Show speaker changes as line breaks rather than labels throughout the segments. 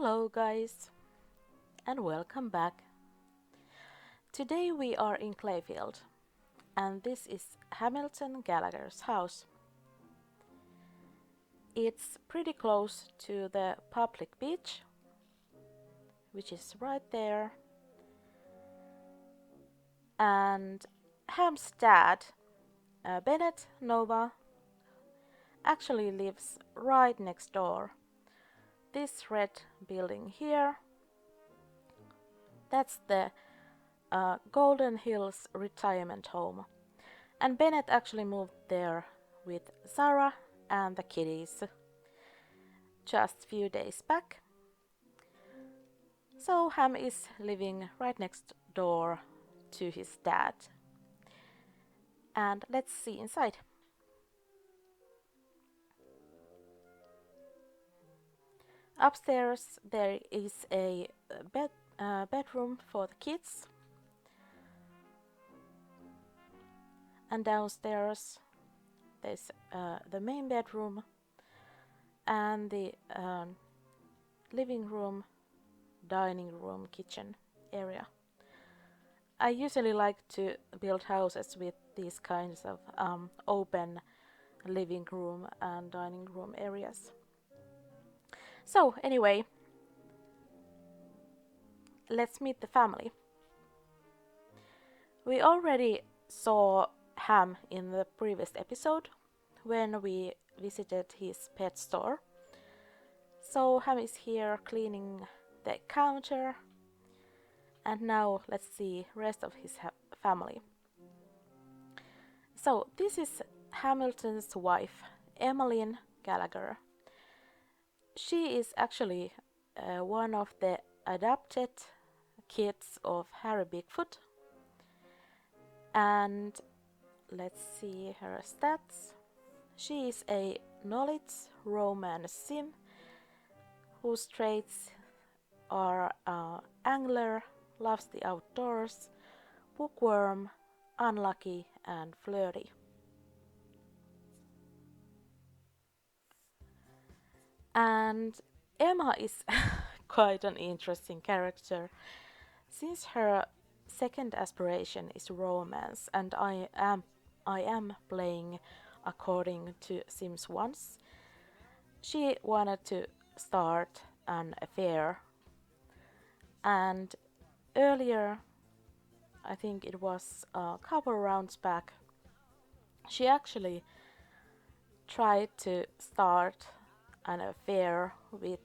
Hello guys and welcome back. Today we are in Clayfield and this is Hamilton Gallagher's house. It's pretty close to the public beach, which is right there, and Ham's dad, Bennett Nova, actually lives right next door. This red building here, that's the Golden Hills retirement home, and Bennett actually moved there with Sarah and the kiddies just a few days back. So Ham is living right next door to his dad. And let's see inside. Upstairs there is a bedroom for the kids. And downstairs there's the main bedroom and the living room, dining room, kitchen area. I usually like to build houses with these kinds of open living room and dining room areas. So anyway, let's meet the family. We already saw Ham in the previous episode when we visited his pet store. So Ham is here cleaning the counter, and now let's see rest of his family. So this is Hamilton's wife, Emmeline Gallagher. She is actually one of the adopted kids of Harry Bigfoot. And let's see her stats. She is a knowledge romance sim whose traits are angler, loves the outdoors, bookworm, unlucky, and flirty. And Emma is quite an interesting character, since her second aspiration is romance, and I am playing according to Sims once. She wanted to start an affair, and earlier, I think it was a couple rounds back, she actually tried to start an affair with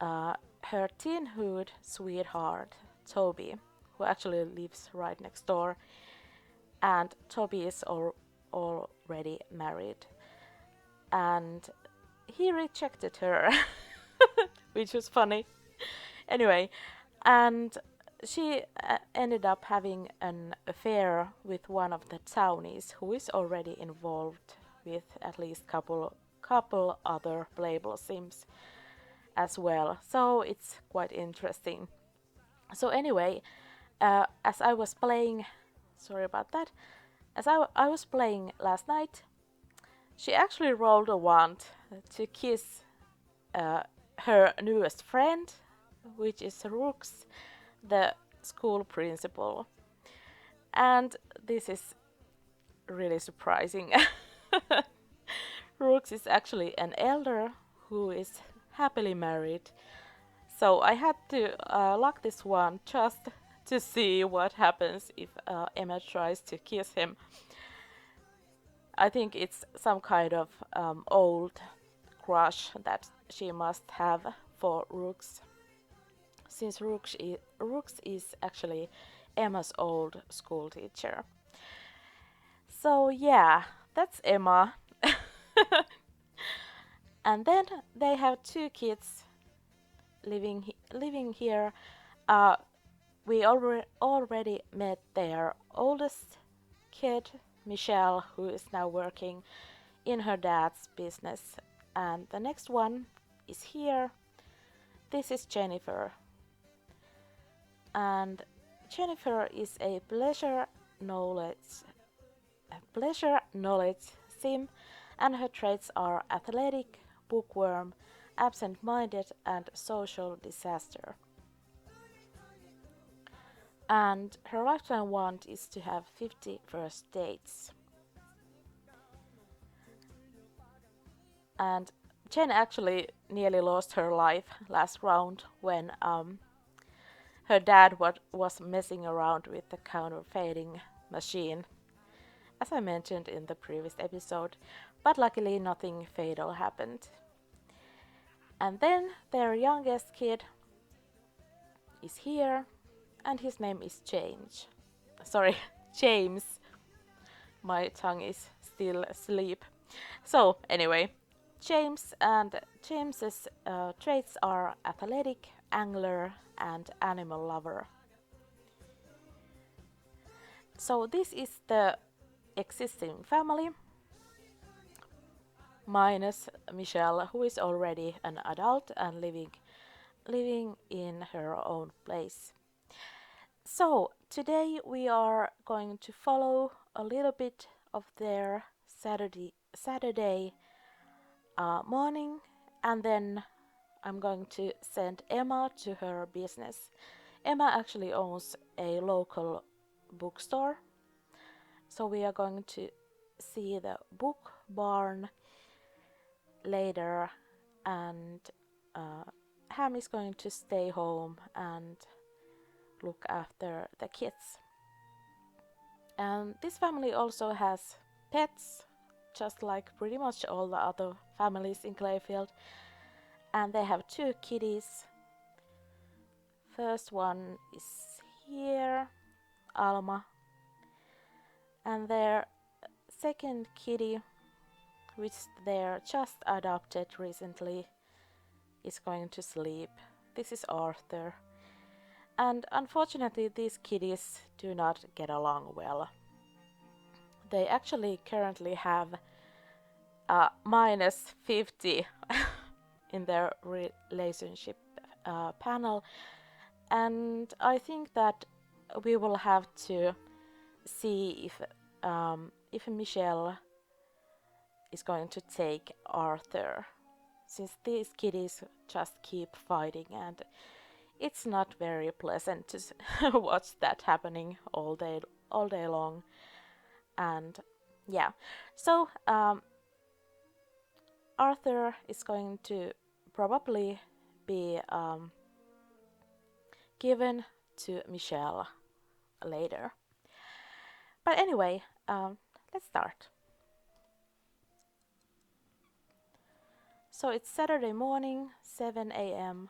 her teenhood sweetheart, Toby, who actually lives right next door, and Toby is already married, and he rejected her, which was funny. Anyway, and she ended up having an affair with one of the townies who is already involved with at least couple other playable sims as well. So it's quite interesting. So anyway, as I was playing, sorry about that, as I was playing last night, she actually rolled a wand to kiss her newest friend, which is Rooks, the school principal. And this is really surprising. Rooks is actually an elder who is happily married. So I had to lock this one just to see what happens if Emma tries to kiss him. I think it's some kind of old crush that she must have for Rooks, since Rooks is actually Emma's old school teacher. So yeah, that's Emma. And then they have two kids living here. We already met their oldest kid, Michelle, who is now working in her dad's business, and the next one is here. This is Jennifer, and Jennifer is a pleasure knowledge sim, and her traits are athletic, bookworm, absent-minded, and social disaster. And her lifetime want is to have 50 first dates. And Jen actually nearly lost her life last round when her dad was messing around with the counterfeiting machine, as I mentioned in the previous episode, but luckily nothing fatal happened. And then their youngest kid is here, and his name is James. Sorry, James. My tongue is still asleep. So, anyway, James and James's traits are athletic, angler, and animal lover. So this is the existing family, minus Michelle, who is already an adult and living in her own place. So today we are going to follow a little bit of their Saturday morning, and then I'm going to send Emma to her business. Emma actually owns a local bookstore, so we are going to see the book barn later, and Ham is going to stay home and look after the kids. And this family also has pets, just like pretty much all the other families in Clayfield. And they have two kitties. First one is here, Alma. And their second kitty, which they're just adopted recently, is going to sleep. This is Arthur. And unfortunately, these kitties do not get along well. They actually currently have minus 50 in their relationship panel, and I think that we will have to see if Michelle is going to take Arthur, since these kitties just keep fighting, and it's not very pleasant to watch that happening all day long. And yeah, so Arthur is going to probably be given to Michelle later. But anyway, let's start. So it's Saturday morning, 7 a.m.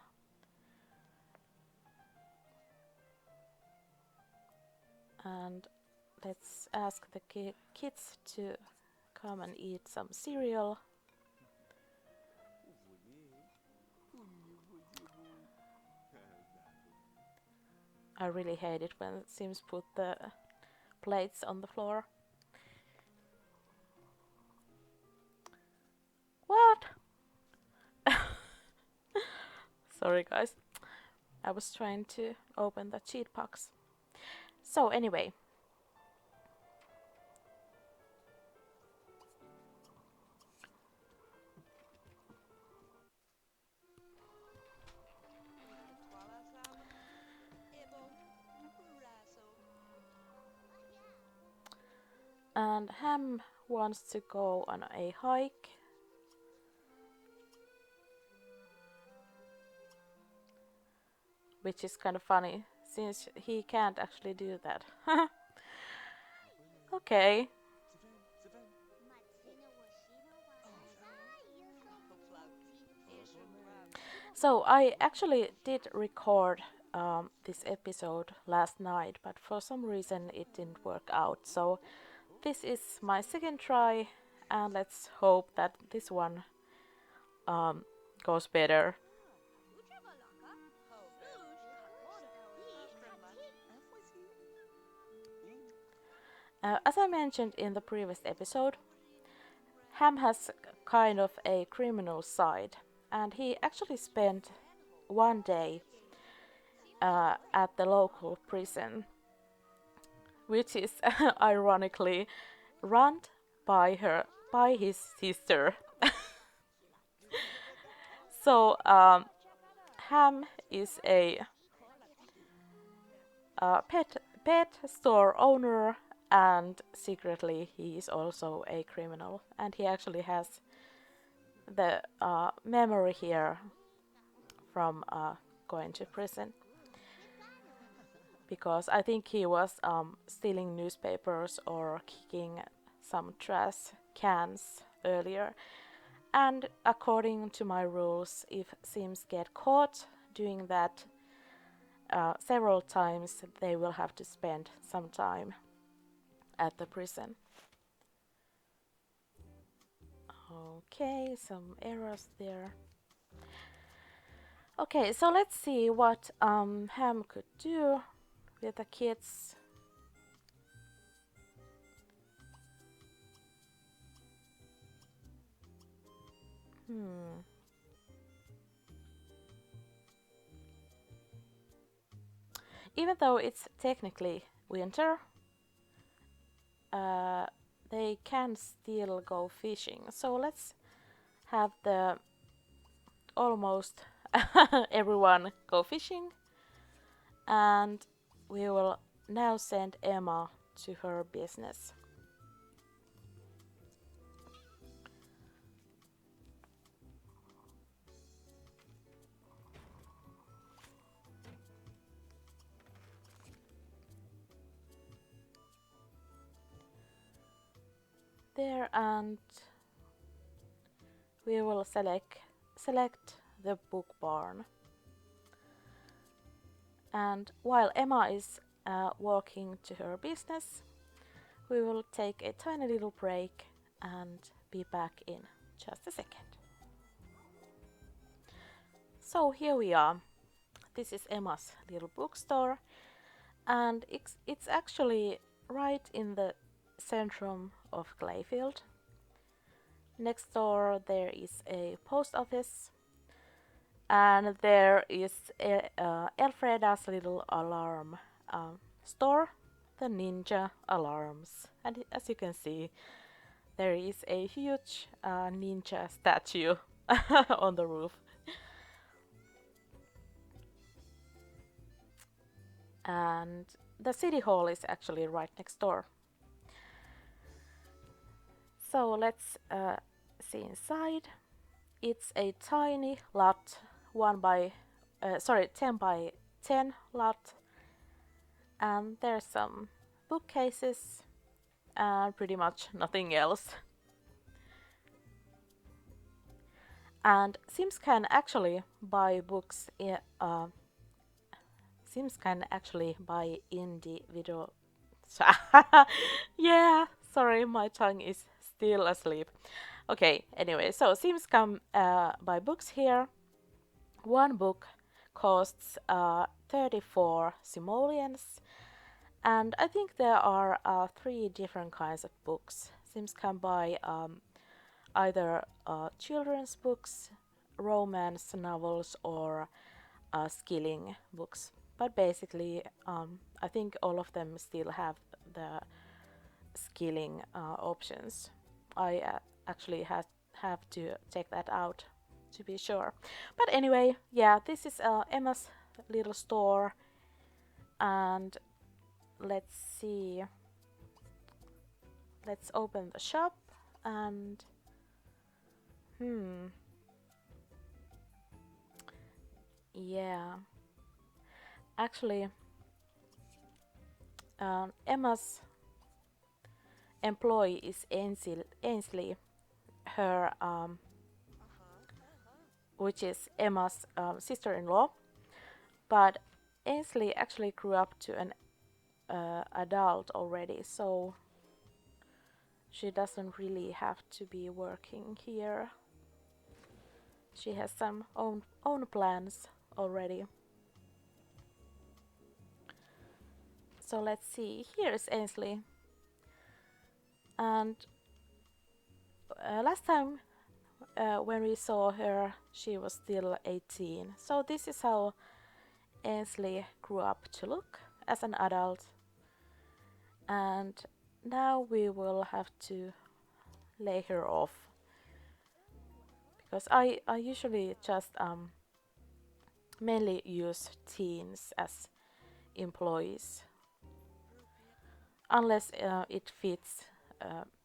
And let's ask the kids to come and eat some cereal. I really hate it when Sims put the plates on the floor. What? Sorry guys, I was trying to open the cheat box. So anyway, and Ham wants to go on a hike. Which is kind of funny, since he can't actually do that. Okay. So I actually did record this episode last night, but for some reason it didn't work out. So this is my second try, and let's hope that this one goes better. As I mentioned in the previous episode, Ham has kind of a criminal side, and he actually spent one day at the local prison, which is ironically run by his sister. So Ham is a pet store owner, and secretly he is also a criminal, and he actually has the memory here from going to prison, because I think he was stealing newspapers or kicking some trash cans earlier. And according to my rules, if Sims get caught doing that several times, they will have to spend some time at the prison. Okay, some errors there. Okay, so let's see what Ham could do with the kids. Even though it's technically winter, they can still go fishing. So let's have the almost everyone go fishing, and we will now send Emma to her business. There, and we will select the book barn. And while Emma is walking to her business, we will take a tiny little break and be back in just a second. So here we are. This is Emma's little bookstore, and it's actually right in the centrum of Clayfield. Next door there is a post office, and there is Elfreda's little alarm store, the Ninja Alarms. And as you can see, there is a huge ninja statue on the roof. And the city hall is actually right next door. So let's see inside. It's a tiny lot, 10 by 10 lot, and there's some bookcases and pretty much nothing else. And Sims can actually buy books Sims can actually buy individual. Yeah, sorry, my tongue is still asleep. Okay, anyway, so Sims can buy books here. One book costs 34 simoleons, and I think there are 3 different kinds of books. Sims can buy either children's books, romance novels, or skilling books. But basically, I think all of them still have the skilling options. I actually have to check that out to be sure. But anyway, yeah, this is Emma's little store, and let's see. Let's open the shop and yeah. Actually, Emma's employee is Ainsley, her which is Emma's sister-in-law. But Ainsley actually grew up to an adult already, so she doesn't really have to be working here. She has some own plans already. So let's see. Here is Ainsley, and last time when we saw her, she was still 18. So this is how Ainsley grew up to look as an adult. And now we will have to lay her off, because I usually just mainly use teens as employees, unless it fits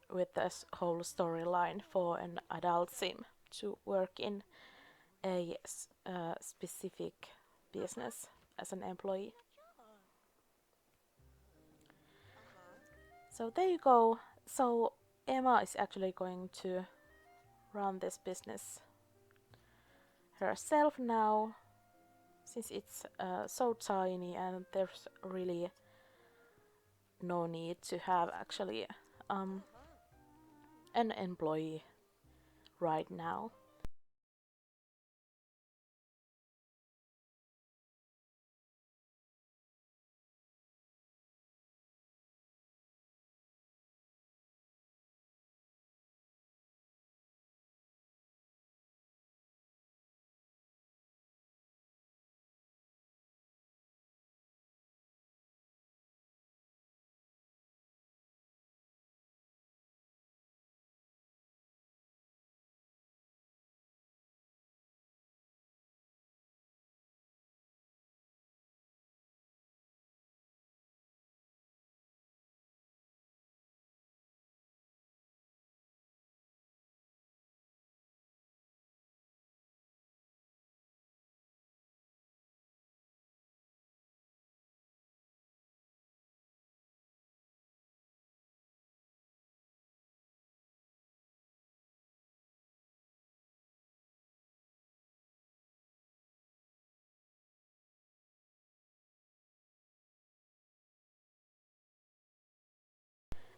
with this whole storyline for an adult sim to work in a specific business as an employee. So there you go. So Emma is actually going to run this business herself now, since it's so tiny and there's really no need to have actually an employee right now.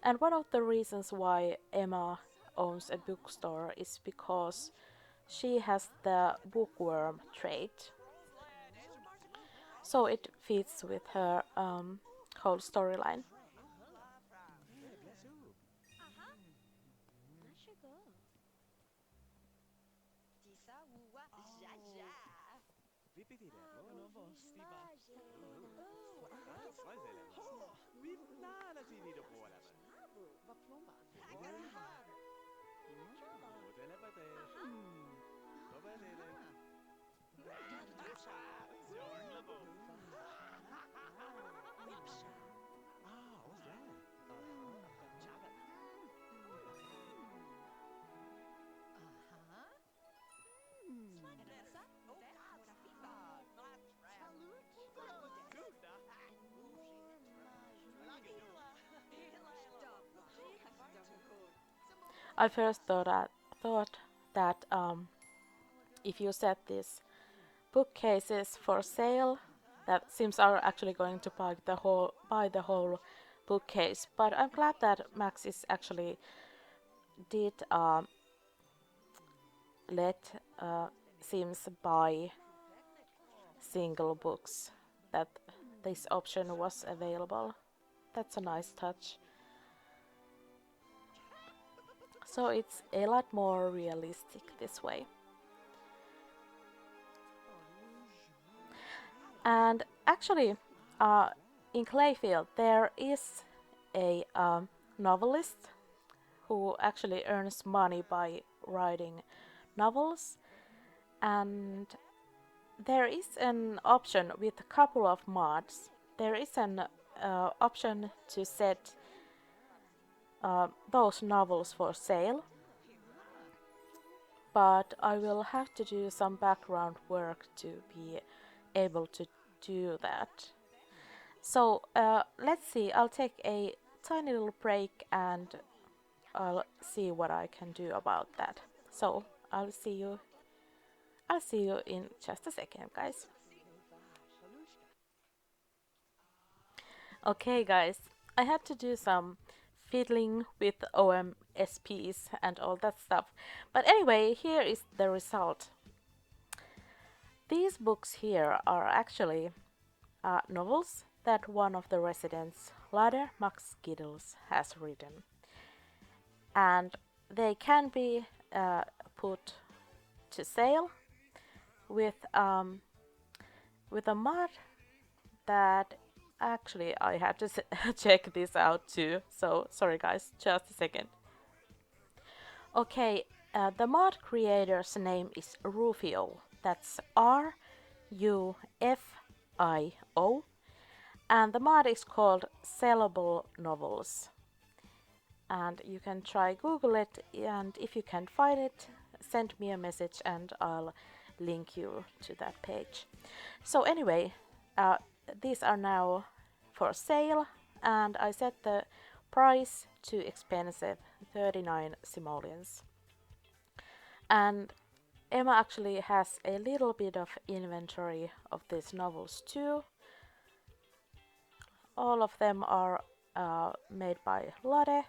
And one of the reasons why Emma owns a bookstore is because she has the bookworm trait. So it fits with her whole storyline. I first thought that if you set these bookcases for sale, that Sims are actually going to buy the whole bookcase. But I'm glad that Max is actually did let Sims buy single books, that this option was available. That's a nice touch. So it's a lot more realistic this way. And actually, in Clayfield there is a novelist who actually earns money by writing novels, and there is an option with a couple of mods. There is an option to set those novels for sale, but I will have to do some background work to be able to do that. So let's see, I'll take a tiny little break and I'll see what I can do about that. So I'll see you in just a second, guys. Okay, guys, I had to do some fiddling with OMSPs and all that stuff. But anyway, here is the result. These books here are actually novels that one of the residents, Ladder Max Giddles, has written. And they can be put to sale with a mod that actually I had to check this out too. So sorry guys, just a second. Okay, The mod creator's name is Rufio. That's RUFIO. And the mod is called Sellable Novels. And you can try Google it, and if you can find it, send me a message and I'll link you to that page. So anyway, these are now for sale, and I set the price to expensive, 39 simoleons. And Emma actually has a little bit of inventory of these novels too. All of them are made by Lotte.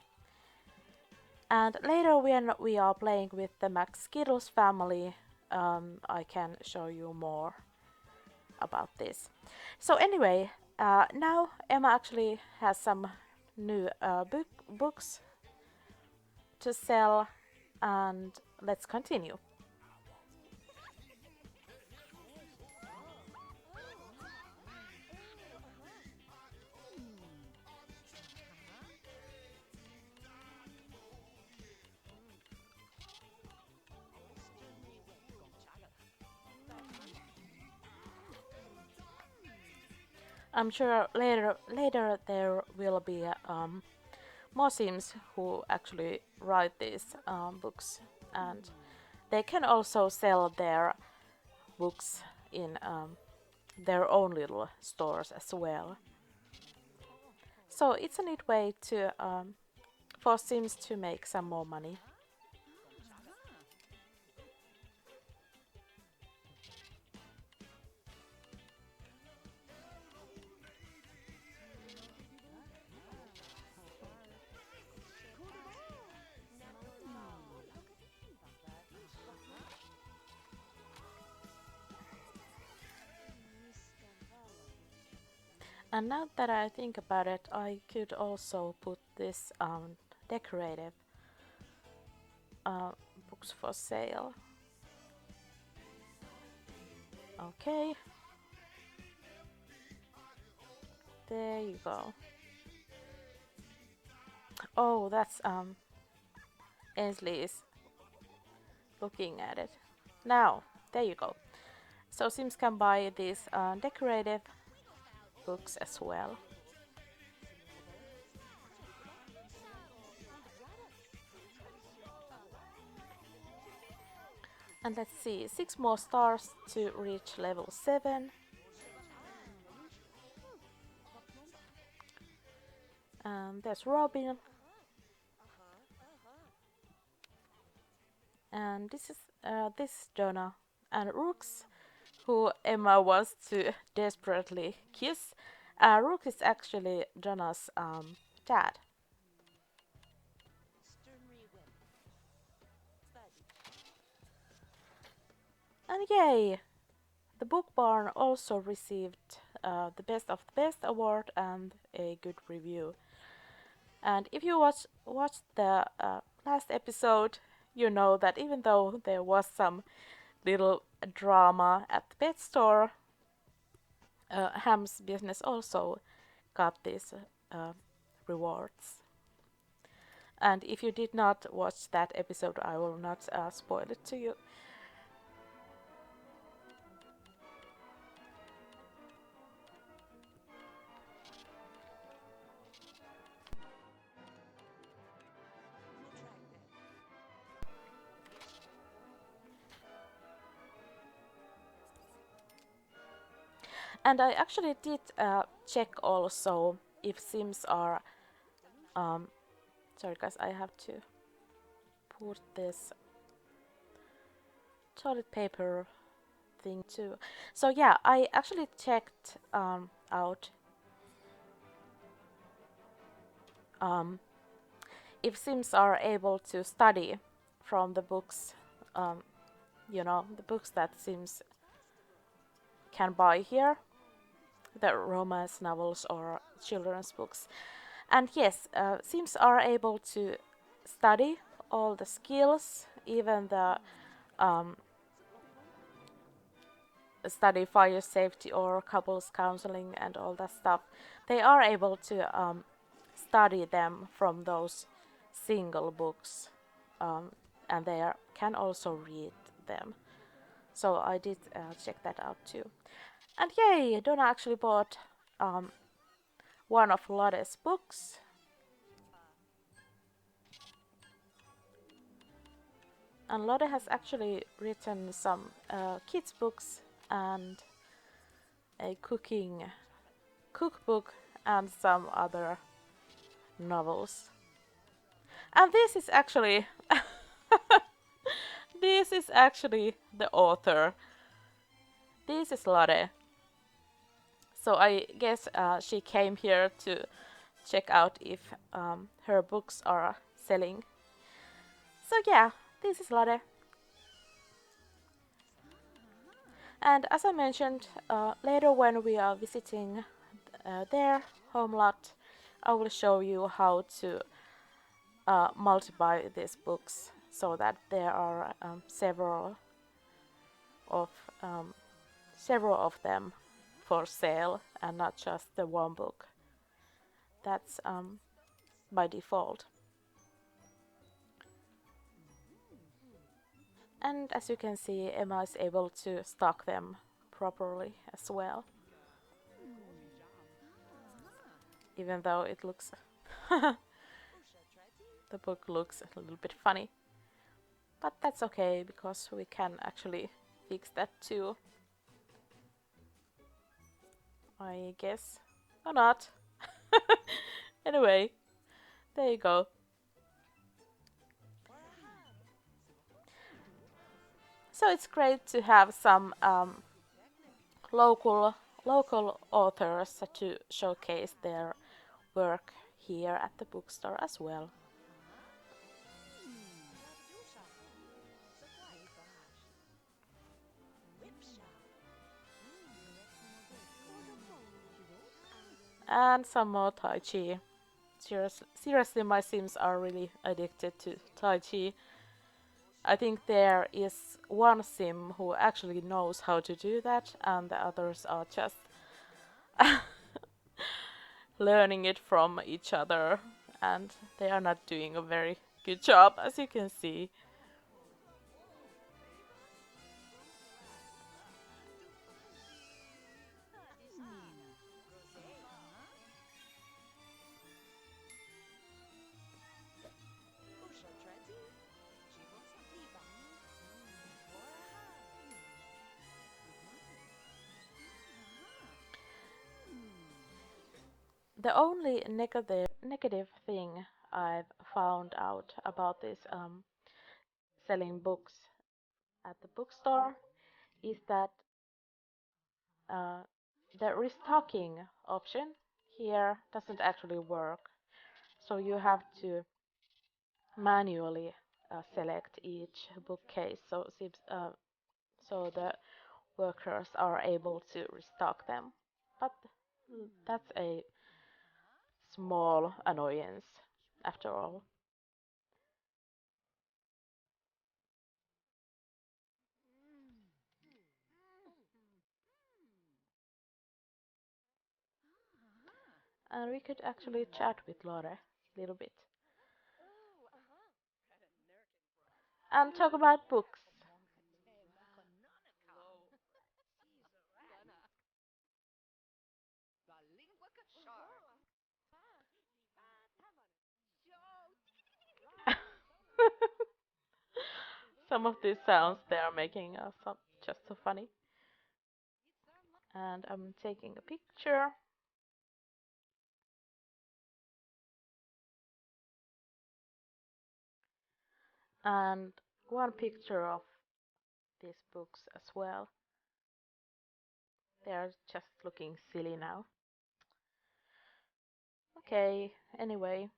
And later when we are playing with the McSkittles family, I can show you more about this. So anyway, now Emma actually has some new books to sell, and let's continue. I'm sure later there will be more Sims who actually write these books, and they can also sell their books in their own little stores as well. So it's a neat way to for Sims to make some more money. And now that I think about it, I could also put this decorative books for sale. Okay. There you go. Oh, that's Ainsley is looking at it. Now, there you go. So Sims can buy these decorative books as well. And let's see, 6 more stars to reach level 7. And there's Robin. And this is Donna and Rooks, who Emma wants to desperately kiss. Rooks is actually Donna's dad. And yay! The Book Barn also received the Best of the Best award and a good review. And if you watched the last episode, you know that even though there was some little drama at the pet store, Ham's business also got these rewards. And if you did not watch that episode, I will not spoil it to you. And I actually did check also if Sims are... sorry guys, I have to put this toilet paper thing too. So yeah, I actually checked out if Sims are able to study from the books, you know, the books that Sims can buy here, the romance novels or children's books. And yes, Sims are able to study all the skills, even the study fire safety or couples counseling and all that stuff. They are able to study them from those single books, and they can also read them. So I did check that out too. And yay, Donna actually bought one of Lotte's books. And Lotte has actually written some kids books and a cookbook and some other novels. And this is actually this is actually the author. This is Lotte. So I guess she came here to check out if her books are selling. So yeah, this is Lotte. And as I mentioned, later when we are visiting their home lot, I will show you how to multiply these books so that there are several of them for sale and not just the one book. That's by default. And as you can see, Emma is able to stock them properly as well. Even though it looks the book looks a little bit funny. But that's okay, because we can actually fix that too. I guess. Or not. Anyway, there you go. So it's great to have some local authors to showcase their work here at the bookstore as well. And some more Tai Chi. Seriously, my Sims are really addicted to Tai Chi. I think there is one Sim who actually knows how to do that, and the others are just learning it from each other, and they are not doing a very good job, as you can see. The only negative thing I've found out about this selling books at the bookstore is that uh, the restocking option here doesn't actually work. So you have to manually select each bookcase so the workers are able to restock them. But that's a small annoyance after all. And we could actually chat with Lore a little bit and talk about books. Some of these sounds they are making are just so funny. And I'm taking a picture. And one picture of these books as well. They are just looking silly now. Okay, anyway.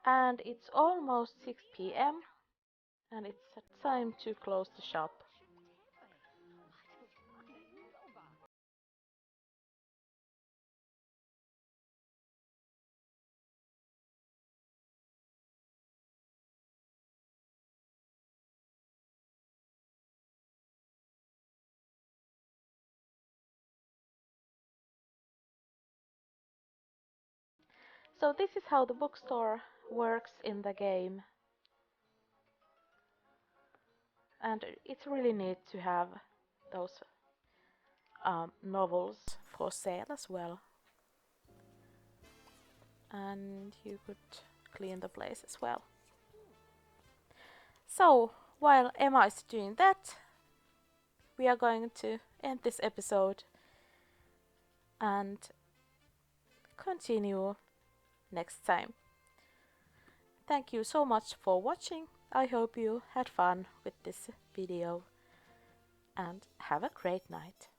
And it's almost 6 p.m. and it's time to close the shop. So this is how the bookstore works in the game, and it's really neat to have those novels for sale as well. And you could clean the place as well. So while Emma is doing that, we are going to end this episode and continue next time. Thank you so much for watching. I hope you had fun with this video and have a great night.